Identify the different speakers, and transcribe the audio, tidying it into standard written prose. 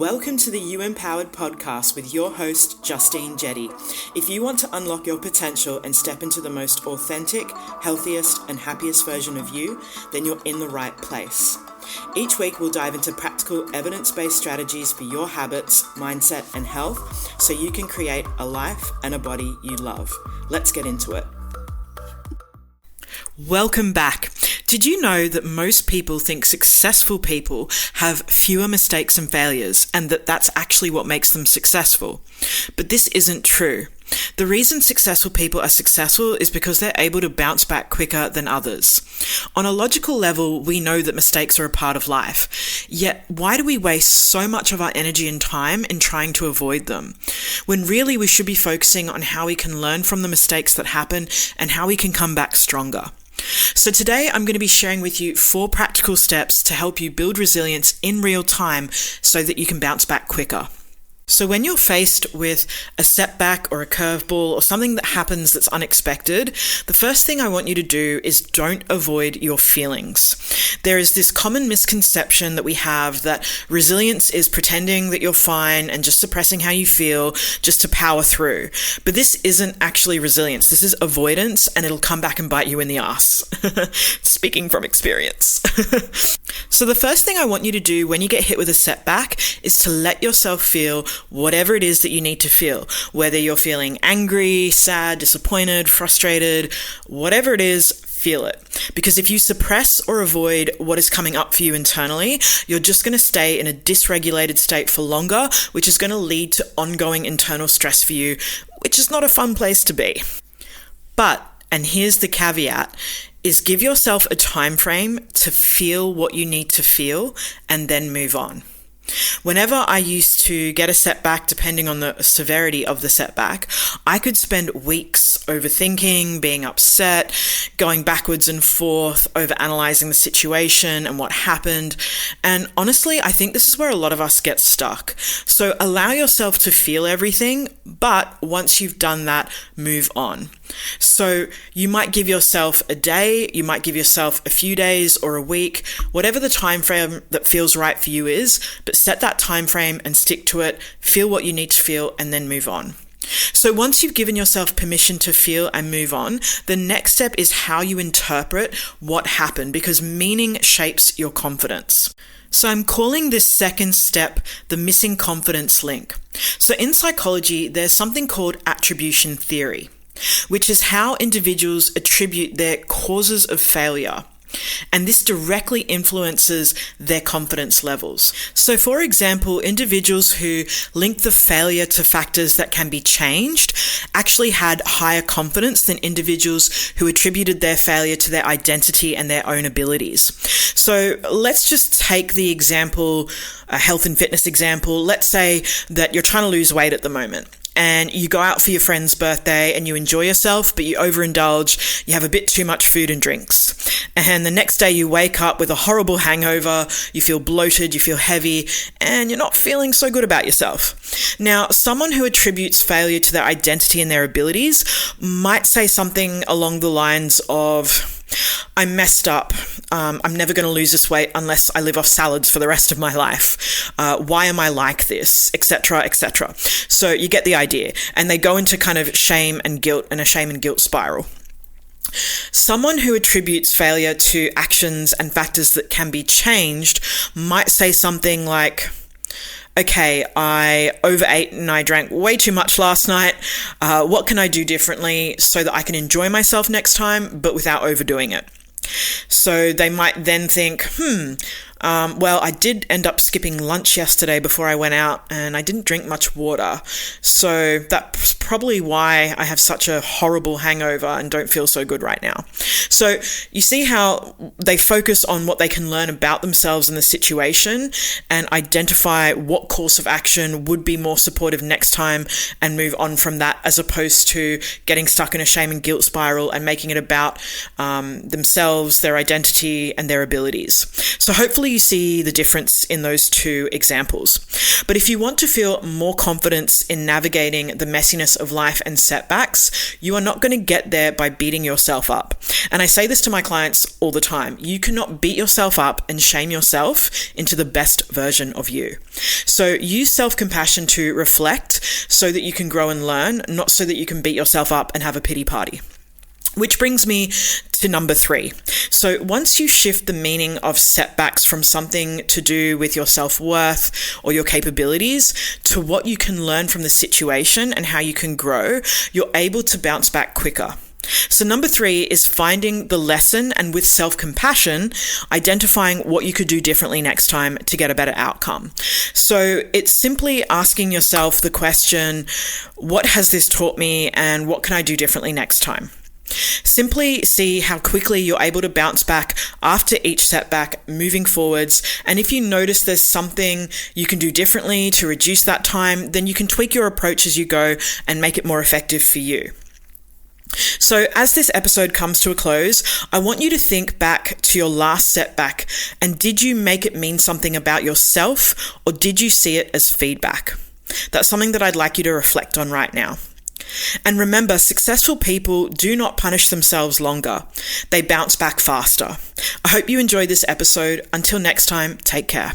Speaker 1: Welcome to the You Empowered podcast with your host, Justine. If you want to unlock your potential and step into the most authentic, healthiest, and happiest version of you, then you're in the right place. Each week, we'll dive into practical, evidence-based strategies for your habits, mindset, and health so you can create a life and a body you love. Let's get into it. Welcome back. Did you know that most people think successful people have fewer mistakes and failures, and that that's actually what makes them successful? But this isn't true. The reason successful people are successful is because they're able to bounce back quicker than others. On a logical level, we know that mistakes are a part of life. Yet, why do we waste so much of our energy and time in trying to avoid them? When really we should be focusing on how we can learn from the mistakes that happen and how we can come back stronger. So today I'm going to be sharing with you 4 practical steps to help you build resilience in real time so that you can bounce back quicker. So when you're faced with a setback or a curveball or something that happens that's unexpected, the first thing I want you to do is don't avoid your feelings. There is this common misconception that we have that resilience is pretending that you're fine and just suppressing how you feel just to power through. But this isn't actually resilience. This is avoidance, and it'll come back and bite you in the ass. Speaking from experience. So the first thing I want you to do when you get hit with a setback is to let yourself feel whatever it is that you need to feel, whether you're feeling angry, sad, disappointed, frustrated, whatever it is, feel it. Because if you suppress or avoid what is coming up for you internally, you're just going to stay in a dysregulated state for longer, which is going to lead to ongoing internal stress for you, which is not a fun place to be. But, and here's the caveat, is give yourself a time frame to feel what you need to feel and then move on. Whenever I used to get a setback, depending on the severity of the setback, I could spend weeks overthinking, being upset, going backwards and forth, overanalyzing the situation and what happened. And honestly, I think this is where a lot of us get stuck. So allow yourself to feel everything, but once you've done that, move on. So you might give yourself a day, you might give yourself a few days or a week, whatever the time frame that feels right for you is, but set that time frame and stick to it, feel what you need to feel, and then move on. So once you've given yourself permission to feel and move on, the next step is how you interpret what happened, because meaning shapes your confidence. So I'm calling this second step the missing confidence link. So in psychology, there's something called attribution theory, which is how individuals attribute their causes of failure. And this directly influences their confidence levels. So for example, individuals who link the failure to factors that can be changed actually had higher confidence than individuals who attributed their failure to their identity and their own abilities. So let's just take the example, a health and fitness example. Let's say that you're trying to lose weight at the moment. And you go out for your friend's birthday and you enjoy yourself, but you overindulge, you have a bit too much food and drinks. And the next day you wake up with a horrible hangover, you feel bloated, you feel heavy, and you're not feeling so good about yourself. Now, someone who attributes failure to their identity and their abilities might say something along the lines of, I messed up. I'm never going to lose this weight unless I live off salads for the rest of my life. Why am I like this? Etc., etc. So you get the idea. And they go into kind of shame and guilt and a shame and guilt spiral. Someone who attributes failure to actions and factors that can be changed might say something like, okay, I overate and I drank way too much last night. What can I do differently so that I can enjoy myself next time, but without overdoing it? So they might then think, well, I did end up skipping lunch yesterday before I went out and I didn't drink much water. So that's probably why I have such a horrible hangover and don't feel so good right now. So you see how they focus on what they can learn about themselves in the situation and identify what course of action would be more supportive next time and move on from that, as opposed to getting stuck in a shame and guilt spiral and making it about themselves, their identity, and their abilities. So hopefully hopefully you see the difference in those two examples. But if you want to feel more confidence in navigating the messiness of life and setbacks, you are not going to get there by beating yourself up. And I say this to my clients all the time. You cannot beat yourself up and shame yourself into the best version of you. So use self-compassion to reflect so that you can grow and learn, not so that you can beat yourself up and have a pity party. Which brings me to number 3. So once you shift the meaning of setbacks from something to do with your self-worth or your capabilities to what you can learn from the situation and how you can grow, you're able to bounce back quicker. So number 3 is finding the lesson and with self-compassion, identifying what you could do differently next time to get a better outcome. So it's simply asking yourself the question, what has this taught me and what can I do differently next time? Simply see how quickly you're able to bounce back after each setback moving forwards. And if you notice there's something you can do differently to reduce that time, then you can tweak your approach as you go and make it more effective for you. So as this episode comes to a close, I want you to think back to your last setback, and did you make it mean something about yourself or did you see it as feedback? That's something that I'd like you to reflect on right now. And remember, successful people do not punish themselves longer. They bounce back faster. I hope you enjoyed this episode. Until next time, take care.